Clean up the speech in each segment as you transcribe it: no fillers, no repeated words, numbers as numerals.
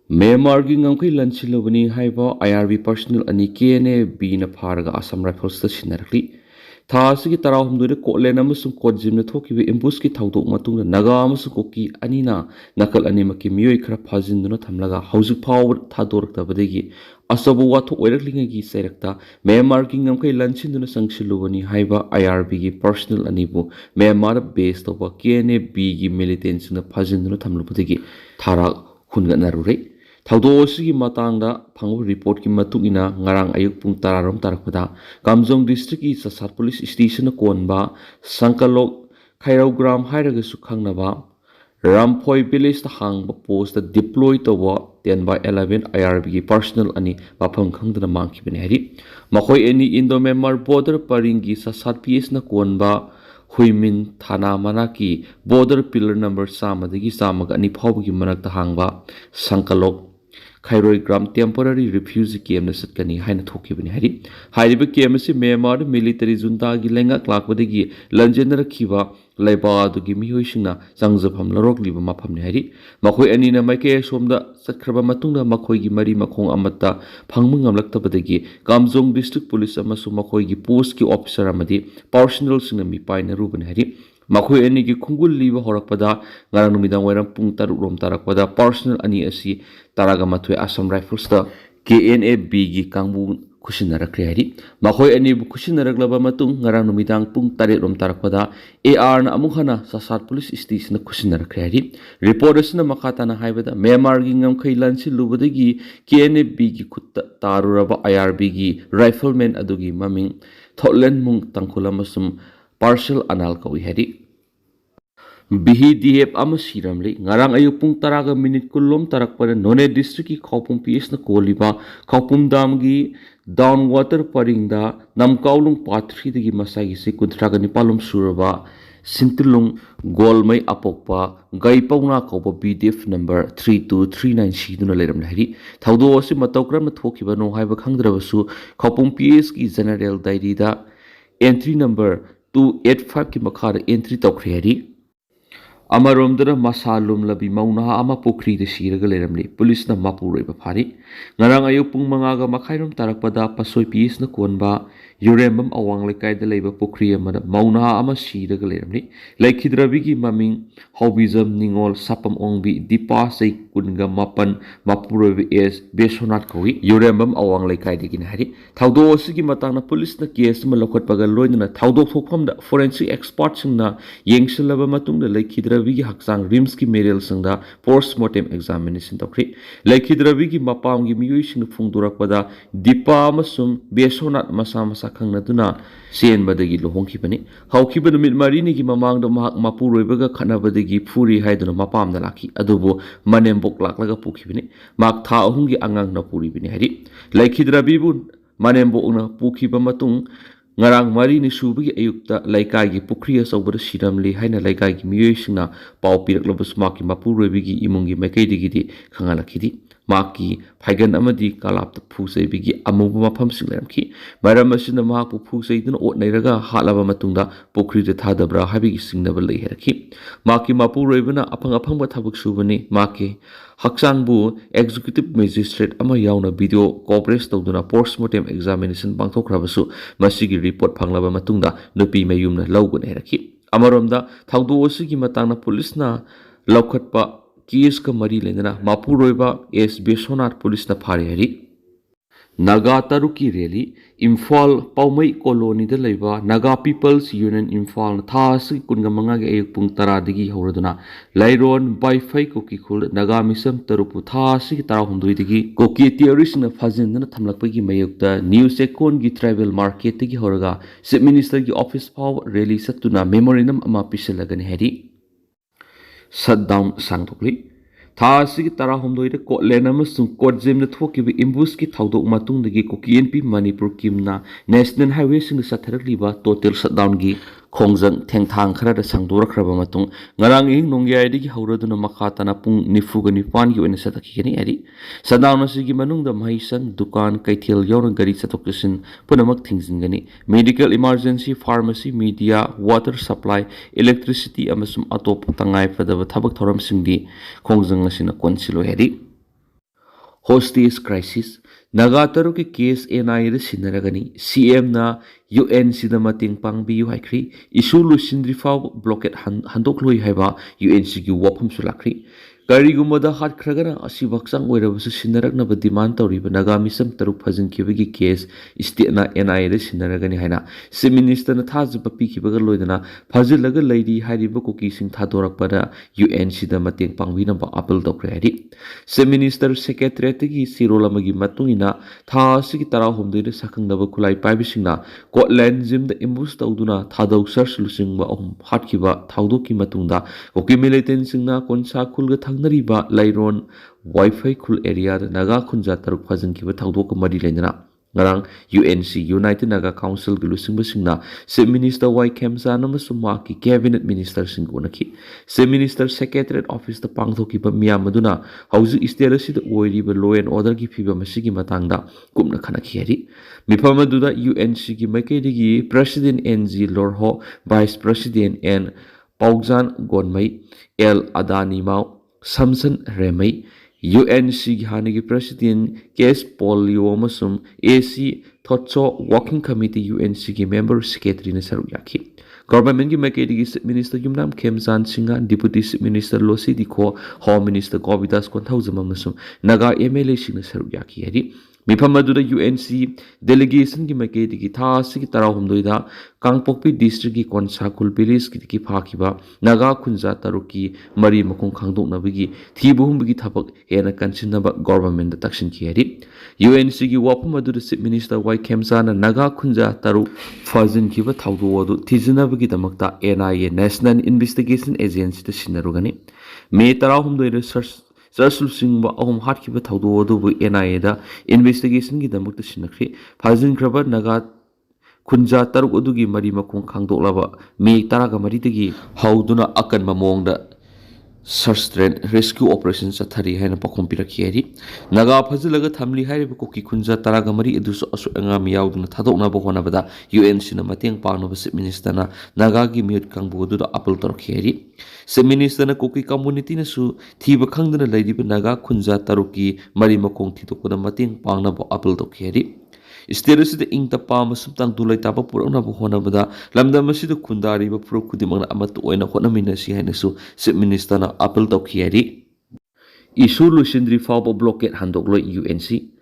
Myanmargi ngamkai lanchilobani haiba IRB personnel ani KNB na pharaga Assam Rifles ta sinarakli thasigi tarahumdure Kotlen amasung Kotjim na thokibe ambush ki thaudok matungna Naga amasung Koki anina nakal animaki miyoi khara phajinduna thamlaga haujik phau thadoraktabadegi asabu wathok oiraklingi sairakta Myanmargi ngamkai lanchinduna sangshilobani haiba IRB gi personnel anibu Myanmar base toba KNB gi militants na phajinduna thamlubadegi thara khunganarure Thaudosi matangda phangu report ki matungina ngarang ayuk pung tararom tarakpada Kamjong district ki Sasat police station konba Sankalok Khairaugram hairaga sukhangnaba Rampoi village ta hangba post da deploy towa 10/11 IRB ki personnel ani bafam khangdana mangkibani hari makhoi ani Indo Myanmar border paringi Sasat PS na konba Huimin Thana Manaki border pillar number samadagi samaga ani phawgi manakta hangba Sankalok Khairoi Gram temporary refugee camp na satkani haina thokibani hari hairiba camp se Myanmar military junta gi lenga klakbadagi lanjendra khiba laiba adugi mihoisingna sangjafam larokliba mafamni hari makhoi anina maike somda satkraba matungda makhoi gi mari makhong amata phangmung ngamlaktabadagi Kamjong district police amasu makhoi gi post ki officer amadi personnel singna mi paina rubani hari Makhoi ani ki khungul liba horakpada ngarang numidang wairam pung taruk rom tarakpada personnel ani asi taraga mathoi Assam Rifles ta KNB gi kangbu khushinarakre hari makhoi ani bu khushinaраklaba matung ngarang numidang pung taret rom tarakpada AR na amukhana Sasat police station na khushinarakre hari report asna makata na haibada Myanmar gi ngamkhai lanchi lubadagi KNB gi khutta taruraba IRB gi rifleman adugi maming Thotlen mung tangkulamasum partial anal kawi hari VDF ama siramle ngarang ayuk pung taraga minute kulom tarak pada None district ki khopum PS na koliba khopum dam gi down water paringda namkaulung pathri digi masagi se kudraga ni palum suraba sintilung golmai apokpa gaipauna kopa VDF number 3239 siduna leram hari thaudo ase matokram thokiba no haiba khangdrabasu khopum PS ki general diary da entry number 285 ki makhara entry tawkhri hari Amaromdana Masha lumlabi mauna ama pokri de siraga leramli police na mapuroi ba phari ngarang ayuk pung mangaga makhairom tarakpada pasoi PS na konba Yurembam awang lekai da leiba pokri amada mauna ama siraga leramli laikhidrabi gi maming hobizam ningol sapam ongbi dipa sei kunga mapan mapuroi es besonat kawi Yurembam awang lekai de gin hari thaudo sigi matangna police na case ma lokhat pagal loina thaudo thokpham da forensic experts na yengsilaba matung da laikhidrabi gi haksang rims ki medial sangda postmortem examination tokri laikhidrabi gi mapam gi miyoi sing phungdurakpada dipa amasum besonat masa khangna sen badagi lohongki bani hauki ban mit marini gi mamang da mahak mapuroibaga khana badagi phuri haiduna mapam da laki adubo manem bok laklaga pukhi bani mak tha ahum gi angang na puri bani hari laikhidrabi bu manem bok na pukhi ba matung ngarang mari ni subagi ayukta laikai gi pukri asawbada siramli haina laikai gi miyoi singna pau piraklabus maki mapuroibi gi imungi makai digi khangalakidi Maki Paigan Amadi Kalap the Pusay Bigi Amuba Pump Silamki, Maramasina Mapu Pusay dun Ot Nairaga Halava Matunda, Pokri the Tadabra Habi Singnabal Herki, Maki Mapu Ravena upon a Pamba Tabuk Subani, Maki Haksang Bu, Executive Magistrate Amayauna Video, Corporate Dona Postmortem Examination Bangko Kravasu, Masigi Report Panglava Matunda, Nupi Mayumna Logan Herki, Amaromda, Taudu Osigi Matana Police na Lokatpa. Case ka mari lena mapuroiba es besonat police na phari hari Naga taruki rally Imphal Paumai colony da leiba Naga People's Union Imphal thasi kunga manga ge ayuk pung tara digi horaduna Lairon Meetei-kuki khul Naga misam tarupu thasi tarahumdui digi koki theories na phajin na thamlakpa gi mayukta news ekon gi tribal market digi horaga chief minister gi office power rally satuna memorandum ama pisalagani hari Shutdown Sangtokli Thasigi Tarahumdoi Kotlen amasung Kotjim the Thokibi Imbuski Taudo Matundagi Kokienpi Manipur Kimna National Highway sing the Satarakliba total shutdown gi Khongjang Tengthang Khara the Sangdora Krabamatung Ngarang ing Nongyadi Hauraduna Makatana Pung Nifuga Nipan you in a Satakini Edi Shutdown Sigi Manung the Maisan Dukan Kaitil Yoran Gari Satokisin Punamak Tingzingani Medical Emergency Pharmacy Media Water Supply Electricity Amasum Atop Tangai Fadava Tabak Thoram Singdi Khongjang Sina Konsilo Hedi hostage crisis naga taru ki case NI da sinaragani CM na UN sida mating pangbiyu haikri issue lusindri faw blockade handokloi haiba UN gi wapam sulakri karigumada hat kragana asi baksang oirabasu sinaraknaba demand tawriba naga misam taruk phajin kibagi case state na NI da sinaragani haina se minister na thajba pikibaga loidana phajilaga leidi hariba kuki sing thadorakpada UN sida mating pangbina ba appeal tawkre hari se minister secretariat gi sirolamagi matungina tha asigi tara homdoi sakhangdaba khulai paibisingna Scotland Jim the Imbus Tauduna Tadok Search Lusing Hatkiba Taudoki Matunda, Oki Militant Singna Konsa Kulga Tangnariba, Lyron, Wi-Fi Kul area, Naga Kunja Taruk Pazan Kiba Taudoka Madilena. Ngarang UNC United Naga Council Gulusing Basingna, Se Minister Y. Kemsa Namasumaki, Cabinet Minister Singunaki, Se Minister Secretariat Office the Pangtoki Miamaduna, House is there a seat oily law and order Gipiba Masigi Matanga, Kumna Kanaki. Mipamaduda UNC ki Makedigi, President NG Lorho, Vice President N. Paugzan Gonmai, L. Adani Mau, Samson Remai, UNC Hanigi President Kes Paul Yomasum, AC Thotso Working Committee UNC ki Member Secretary Nasaruyaki. Government ki Makedigi Minister Yumnam Kemzan Singa, Deputy Minister Losi Diko, Home Minister Govidas Konthauzamamasum, Naga MLA Sinasaruyaki Edi. Mipamadura UNC delegation ki maketi ki tha sigi tarahumdoida Kangpokpi district ki Konsakul village ki phakiba naga khunja taruki mari makong khangdoknabagi thibuhumbagi thabak hena kansinaba government da taksin ki hari UNC ki wapamadura chief minister Y Kemsa na naga khunja taru fazin ki ba thawdo odu thizinabagi damakta NIA National Investigation Agency da sinarugani me tarahumdoida search Singba Om Hatkiba Taudo NIA investigation ki damuk sinakri Fazin Krabar Naga Kunja Taruk Udugi Marima Kong Kangdo Lava Me Taraga Maritigi Hauduna Akan Mamong search and rescue operations at Hari Hana Pakompira Kieri Naga Pazilaga Tamli Haribuki Kunja Taragamari Edus Angami Yauduna Tadokna Bohonabada UN Cinemating Parnova Ministana Nagagi Mute Kangbodu the Apple Torkieri Se Minister na Koki community na su Thiba Kangdana Lady Naga Kunja Taruki Marimakong Titokuna Mating Pangnabo Apple Torkieri Isterisi the Ingta Palm Sumtang Dulai Tapa Purana Bohonabada, Lamda Masidu Kundari, Prokudimana Amatu and Honamina Sihanesu, Sit Minister na Apple Dokieri. Isu Lusindri Fabo Blockade Handoglo UNC.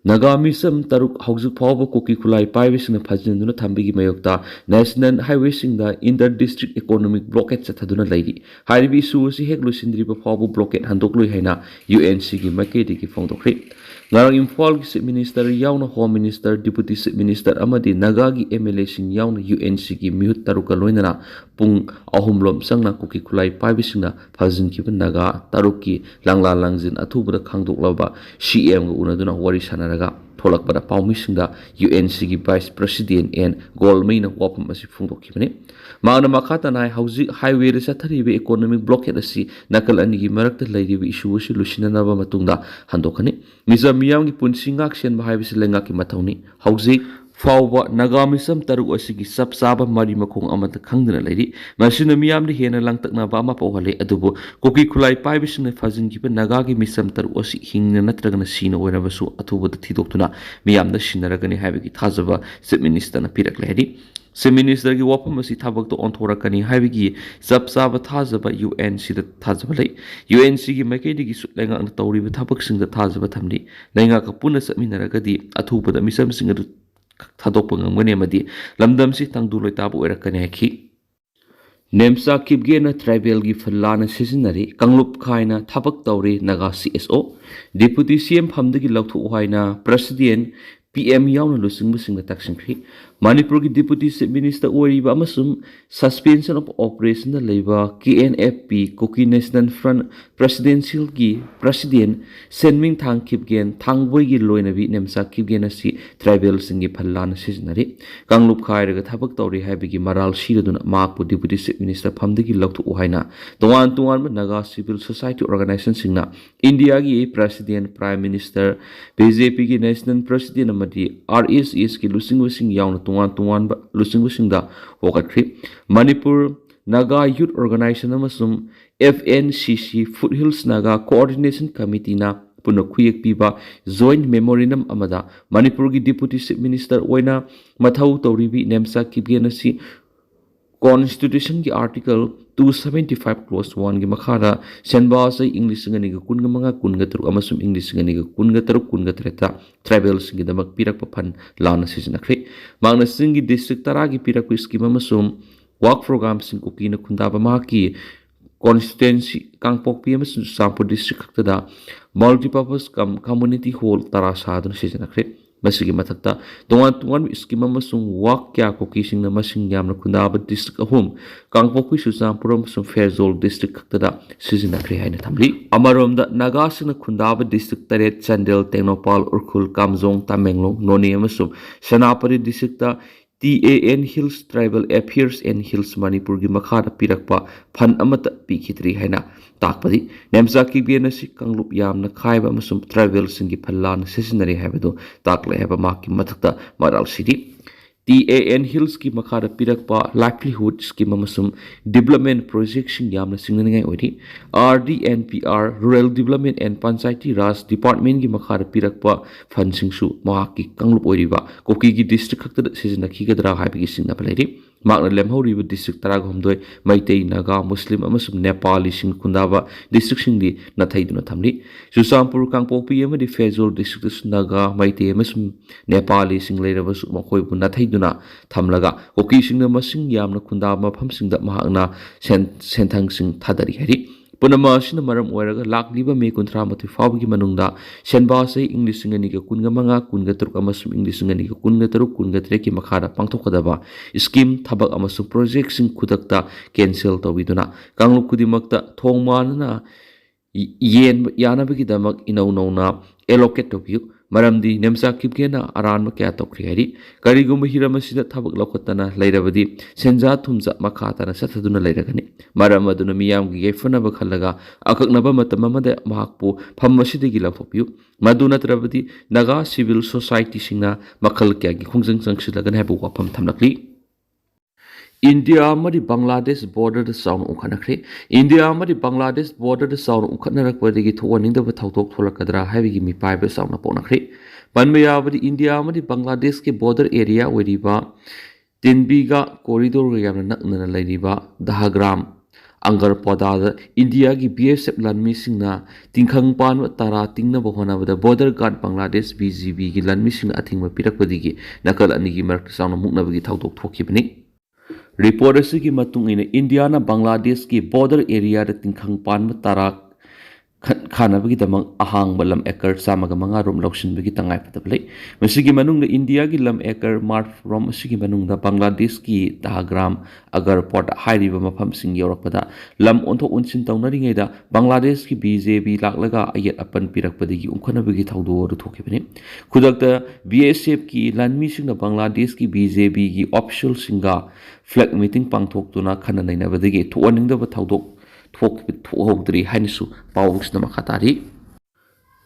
Nagamisam Taruk Haojik2 Pao Kulai Paivis in a Pajanduna Tambigi Mayokta, National Highway Sing the Inter-District Economic Blockade Sataduna Lady. Haribi Susi Heglusindri Pabo Blockade Handoglo Hena, UNC Maketi Fondokri. Ngarang Imphal ki Minister Yauna Home Minister Deputy Minister Amadi Nagagi MLA sing Yauna UNC ki Mihut Taruka Loinana Pung Ahumlom Sangna Kuki Kulai Paivisina Fazin Kiban Naga Taruki Langla Langzin Atubra Kangdok Lava CM Unaduna Wari Sanaraga Tolak Bada Paumisinda UNC ki Vice President and Golmaina Wapam Asi Fungokibane Mana Makata Nai Highway Sataribe Economic Blockade Asi Nakal Anigi Marakta Lady issue Lucinanaba Matunda Handokane Miza Miyam ki Punsingak Shen Mahavis Lengaki Matoni Haujik Fauba Nagamisam Taru Asigi Sapsaba Mari Makong Amata Kangdana Lady Mashina Miyam the Hena Langtakna Bama Pohale Adubo Koki Kulai Pibis in the Fazin Gipa Nagagi Misam Taru Osi Hing Natragana Sino whenever so Atuba the Tidokuna Miyam the Shinaragani Haviki Tazava Sit Minister Pirak Lady Se Minister ki Wapamasi Tabak to Ontorakani Haviki Sapsaba Tazaba UNC the Tazabale UNC ki Makedi Lenga and Tori with Tabak Sing the Tazaba Tamdi Lenga Kapuna Saminaragadi Atuba the Misam Sing Tadopang Madi Lamdamsi Tangduloi Tabu Erakanaki Nemcha kipgen tribal gi Fund Lanna sijinnaramle Kanglup Khaina Thabak Tauri Naga CSO Deputy CM Phamdagi Lauthu Haina President PM Yauna Lusing Sing the Taxingri Manipur ki Deputy Chief Minister Oriba Amasum suspension of operation the labor KNFP Koki National Front Presidential ki President Senming Thang kipgen Thangboy gi Loinabi Nemcha kipgen asi tribal singi Fund Lanna sijinnaramle Kanglup Khairaga Thabak Tauri Habigi Maral Shiraduna Makpu Deputy Chief Minister Phamdagi Lauthu Haina Tuan Naga Civil Society Organization Singna India ki President Prime Minister BJP ki National President Amadi RSS ki Lusing Yauna Tuan Lusing da Wakatri Manipur Naga Youth Organization Amasum FNCC Foothills Naga Coordination Committee na पुनः खुयेक पीबा joint memorandum अमदा मणिपुर की deputy chief minister ओइना मथौ तौरिबी नेमचा किपगेन असि Constitution की article 275 close 1 की मखारा सेनबा से इंग्लिश संगनी का कुन मंगा कुन गतरु अमसुम इंग्लिश संगनी का कुन गतरु कुन गतरेता ट्राइबल संगी दमक पिरक पफन लाना सिजनखरे मांगना सिंगी डिस्ट्रिक्ट तरा की पिरक स्कीम अमसुम वर्क प्रोग्राम सिंग कुकी न खुंदाबा मा की constituency कांगपोकपी अमसुम सामपुर डिस्ट्रिक्ट खक्तदा मल्टीपर्पज कम्युनिटी हॉल तरा सादन सिजनखरे मसीगी मथक्ता तोंगान स्कीम अमसुम वर्क क्या कुकी सिंग मसिंग यामना खुंदाबा डिस्ट्रिक्ट अहुम कांगपोकपी सुसामपुर अमसुम फेजोल डिस्ट्रिक्ट खक्तदा सिजनखरे हाइना थमली अमरोमदा नागा सिंग खुंदाबा डिस्ट्रिक्ट तरेत चंदेल टेक्नोपाल उरखुल कामजोंग तामेंगलों नोनी अमसुम Senapati district TAN Hills Tribal Affairs and Hills Manipur की मखार पिरकपा फन अमत पीखित्री हैना ताकपदी नेमचा किपगेन असि कंगलुप यामना खाइबा अमसुम ट्राइबल सिंगी फल्लान सिजनरी हैबदो ताकले हैबा माकी मथक्ता मराल सिटी TAN Hills की मखार पिरकपा livelihood scheme अमसुम development project Singh यामना सिंगनगाई ओइरी RDNPR Rural Development and Panchayati Raj Department की मखार पिरकपा फन सिंगसु माकी कंगलुप ओइरीबा कोकी की डिस्ट्रिक्ट खक्तदा सिजनखिगदरा हाइबगी सिंगना पलेरी मागना लेमहौरीबा डिस्ट्रिक्ट तराग हमदोय मैतेई नागा मुस्लिम अमसुम नेपाली सिंग खुंदाबा डिस्ट्रिक्ट सिंगदी नथैदुना थमली सुसामपुर कांगपोकपी अमदि फेजोल डिस्ट्रिक्ट नागा मैतेई अमसुम नेपाली सिंग लेरबसु मखोयबु नथैदुना थमलगा कोकी सिंग मसिंग यामना खुंदाबा मफम सिंगदा महागना सेंथंग सिंग थादरी हरि पुनम असिन मरम ओइरगा लाक्लिबा मे 38 फावगी मनुंगदा सेनबा से इंग्लिश सिंगनी का कुनगा मंगा कुनगा तरुक अमसुम इंग्लिश सिंगनी का कुनगा तरुक कुनगा तरे की मखारा पांगथोकदबा स्कीम थबक अमसुम प्रोजेक्ट सिंग खुदकता कैंसिल तौबिदुना कांगलुप खुदिमक्ता थोंगमानना येन यानबगी दमक इनौ नौना एलोकेट तौबियु मरमदी नेमचा किपगेना अरान क्या तौखरि हरि करिगुम हिरम सिदा थबक लौखतना लैरबदी सेंजा थुमजा मखाताना सथदुना लैरगनि मरम अदुना मियाम गी गेफनब खलगा अककनब मतम मदे महकपु फमसिदगी लौथोपियु मदु नत्रबदी नगा सिविल सोसाइटी सिंगना मखल क्या गी खुंजंग संगसिलगन हैबु वाफम थमलकली India amadi Bangladesh border the sound unkhanakre India amadi Bangladesh border the sound unkhanakwadagi thowaning the thautok tholakadra havigi mi paibe sound aponakre panmaya abadi India amadi Bangladesh ke border area weriba tinbiga corridor yamna nakna lairiba dahagram angar podada India ki BSF lanmi singna tingkhang pan tara tingna bohona bada border guard Bangladesh BGB ki lanmi sing athingma pirakwadigi nakal anigi mark sound mukna bagi thautok thokibni report की India Bangladesh की border area तिंखंग पान तारा खानबगीदमक अहांग lump एकर चामग मंगा रोम लौसिनबगी तंगाई फतबले मसिगी मनुंग India की lump एकर mart रोम मसिगी मनुंग बांग्लादेश की दाग्राम अगर port हाइरिबा मफम सिंग योरकपदा lump ओंथो उनसिन तौनरिङैदा Bangladesh की BJP लाक्लगा अयत अपन पिरकपदगी उंखनबगी थौदो रुथोखिबने खुदकता BSF की लानमी सिंग बांग्लादेश की बीजेपी की ऑफिशियल सिंगा फ्लैग मीटिंग पांगथोक्तुना खननैनबदगी थोअनिंगदब थौदोक थोहौद्री हाइनसु पाउंग्सना मखातारी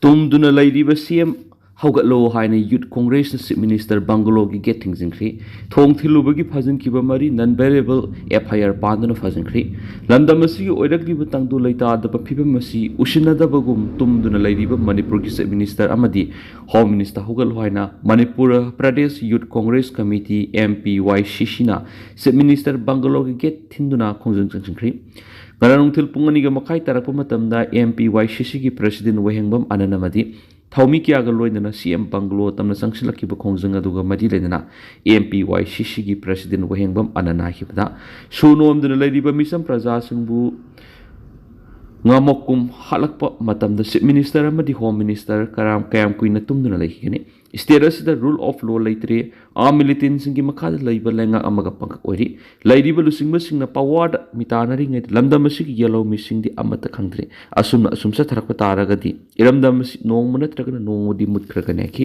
तुमदुना लैरिबा सीएम हौगलो हाइना youth Congress chief minister bungalow की गेटिंग जिंख्री थोंग थिलुबगी फजनकिबा मरी नन वेरिएबल एफआईआर पांदना फजनख्री लंदमसी ओइरकलिबा तंगदु लैतादब फिबमसी उसिनदबगुम तुमदुना लैरिबा मणिपुर की चीफ मिनिस्टर अमदी होम मिनिस्टर हौगलो हाइना Manipur Pradesh youth Congress committee MPYCC ना चीफ मिनिस्टर बंगलो की गेट थिंदुना खोंजंग जिंख्री Ngarangthil pungani ga makai tarakpa matamda MPYCC की प्रेसिडेंट वहेंगबम अननमदि थौमी क्या लोइना CM बंगलो तमना संगसिलकिबा खोंजंग अदुगा मदि लेना MPYCC की प्रेसिडेंट वहेंगबम अनना हिबदा सुनोमदुना लैरिबा मिसम प्रजा सिंबु ngamokum halakpa matamda chief minister अमदि home minister karam kayam kuina tumduna लैखिगने status the rule of law लेत्रे आर्म मिलिटेंट सिंग की मखाद लैबा लेंगा अमगा पंक ओइरी लैरिबा लुसिंगबा सिंगना पावर मितानरिंग लमदम सिग येलो मिसिंग दि अमत खंगद्रे असुम सथरकपा तारगदि इरमदम नोंग नत्रगना नोंगदि मुतखरगने की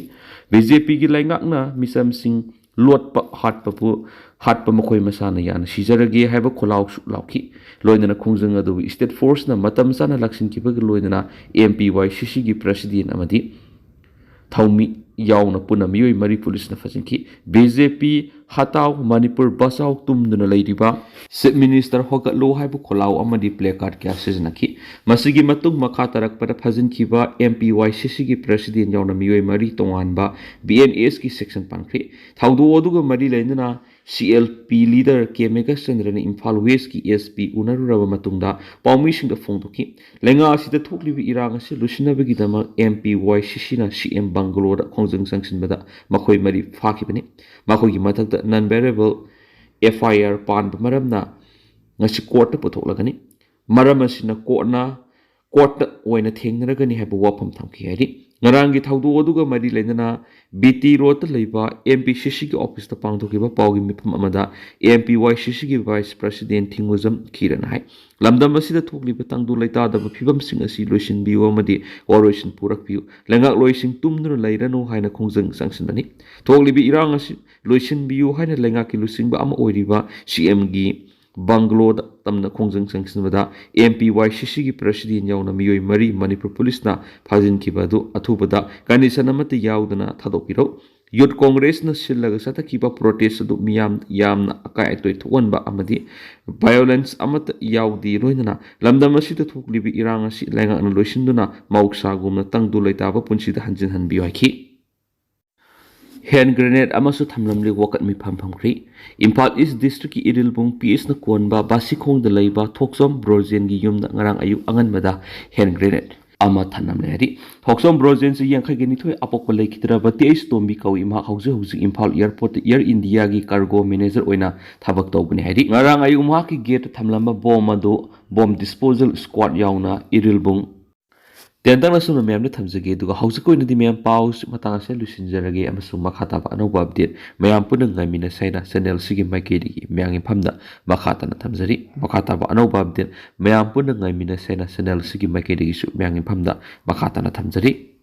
बीजेपी की लैंगाकना मिसम सिंग लोटपा हाटपा मखोय मसाना याना सिजरगे हाइबा खोलाउ लाउखी लोइना खोंजंग अदु स्टेट फोर्स ना मतम साना लक्ष्य किबग लोइना MPYCC की प्रेसिडेंट अमदि थौमी यावना पुना मियोय मरी पुलिस ना फजिंखी BJP Hatau Manipur Basau Tumduna Ladiba Chief Minister Hogatlo Haibu Kolau Amadi placard kya sizinaki Masigi Matung Makatarak pada Fazin Kiba MPYCC ki President Yauna Mioi Mari Tonganba BNS ki section pankri Thaudu Oduga Mari Lendana CLP leader Kemega Sendrani Imphal West ki SP Unaruraba Matungda Paumi Sing the Fongdoki Lenga Sita Toklibi Irangasi Lucinabagi Dama MPYCC na CM Bangalore Kongjang Sanction Bada Makoi Mari Fakibani Makogi Matak non-bearable FIR Pan Maramna Nasi Court Potolagani Maramasina Court Wena Tingragani have a wapam Tamki Narangi Taudu Oduga Mari Lendana BT Rota Leba MP Shishiki Office the Pang to give a Pau Mipamada MPY Shishiki Vice President Tinguzam Kiran Hai Lamdamasi the Tokli Batang do Laita the Pibam Singer Lucian Biomadi Oration Purak View Langa Loising Tumner Lairano Haina Kongzang Sanctionani Tokli be Irangas Lucian Bio Haina Langaki Lucing Bam Oiriva CMG Bangalore Tamna Kongzang Sanction Vada MPY Shishigi President Yauna Mioi Mari Manipur Police na Fazin Kibadu Atubada Ganisanamati Yaudana Tadopiro Youth Congress na Silaga Sata Kiba protest do Miam Yamna Akai to one ba Amadi violence Amat Yaudi Roinana Lamdamasi to Tuklibi Irangasi Langa and Lushinduna Mauksa Gumna Tang do Laitaba Punchi the Hanjin Han Bioki Hand grenade amasu thamlamli wakat mi phamkri Imphal East District ki Irilbung PS na konba basikong de leiba Thoksom Brozen gi yumda ngarang ayuk angan mada hand grenade ama thanamle hari Thoksom Brozen se yang khageni thoi apok palai kitra bati is tombi kawi ma hauze hauze Imphal airport Air India gi cargo manager oina thabak tawbani hari ngarang ayuk ma ki gate thamlamba bomb disposal squad yauna Irilbung Tentang na sunu mayam na thamjage duga hausiko ina di mayam paus matang sa lusinjarage amasung makata pa ano update mayam punang ngami na sayna channel sige maikedi mayang impamda makata na thamjari makata pa ano update mayam punang ngami na sayna channel sige maikedi su mayang impamda makata na thamjari